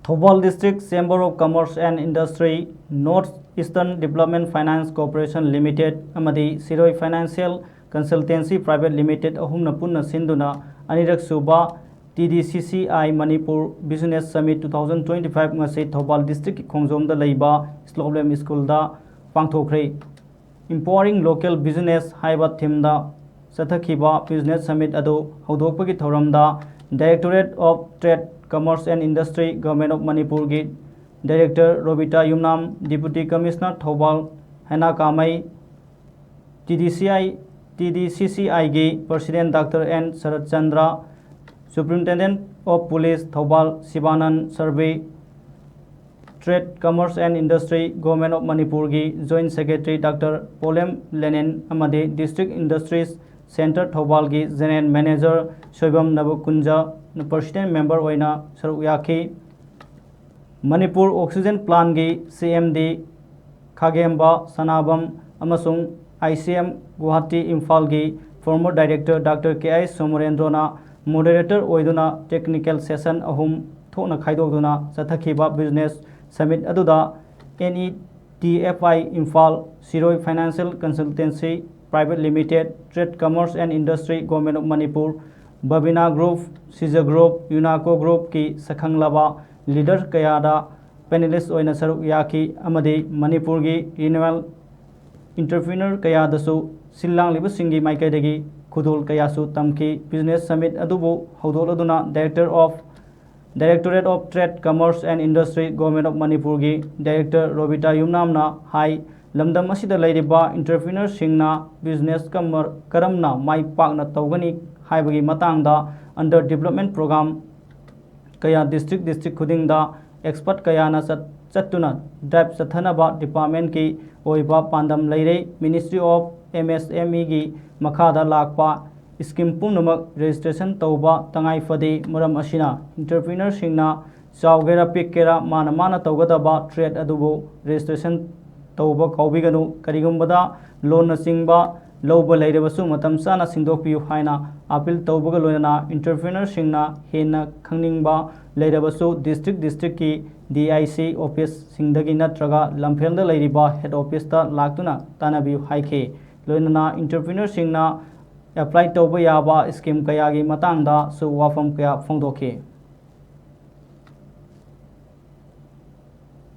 Thobal District Chamber of Commerce and Industry, North Eastern Development Finance Corporation Limited, amadi Siroi Financial Consultancy Private Limited ahumna punna sinduna anirak suba TDCCI Manipur Business Summit 2025 ngasi Thobal District Khongjomda leiba Sloblem School da pangthokre. Empowering Local Business haiba theme da sathakhiba Business Summit adu haudokpagi thoramda Directorate of Trade Commerce and Industry Government of Manipur ki Director Robita Yumnam, Deputy Commissioner Thobal Hena Kamai, TDCCI ki President Dr. N. Sarat Chandra, Superintendent of Police Thobal Sivanan Survey, Trade Commerce and Industry Government of Manipur ki Joint Secretary Dr. Polem Lenin amade District Industries Center Thobal ki General Manager Soibam Nabukunja President Member Oina Saruyaki, Manipur Oxygen Plan ki CMD Khagemba Sanabam amasung ICM Guwahati Imphal ki former Director Dr. K.I. Somorendrona Moderator Oiduna Technical Session ahum thokna khaidokduna sathakhiba Business Summit aduda NETFI Imphal, Siroi Financial Consultancy Private Limited, Trade Commerce and Industry Government of Manipur, Babina Group, Caesar Group, Unaco Group ki sakhanglaba leader kayada panelist oina saruk yaki amadi Manipur gi renewal entrepreneur kayadasu sillang liba singi maikaidagi khudul kayasu tamki Business Summit adubu haudoladuna Directorate of Trade Commerce and Industry Government of Manipur gi Director Robita Yumnamna hai lamdam asida leiriba entrepreneur singna business karamna mai pakna tawgani haibagi matangda under development program kaya district khudingda expert kaya na chattuna drive sathanaba department ki oiba pandam leire Ministry of MSME gi makhada lakpa scheme pumnamak registration tawba tangai fade muram asina entrepreneur singna chawgera pikkera mana tawgadaba trade adubu registration tawba kaubiganu karigumbada loan na singba lowba leirebasu matam sana singdokpiu haina appeal tawbaga loina entrepreneur singna hena khangningba leirebasu district ki DIC office singdagi natraga lamfelda leiriba head office ta laktuna tanabiu haike loina entrepreneur singna apply tawba yaba scheme kaya gi matangda su wafam kaya phongdokhe.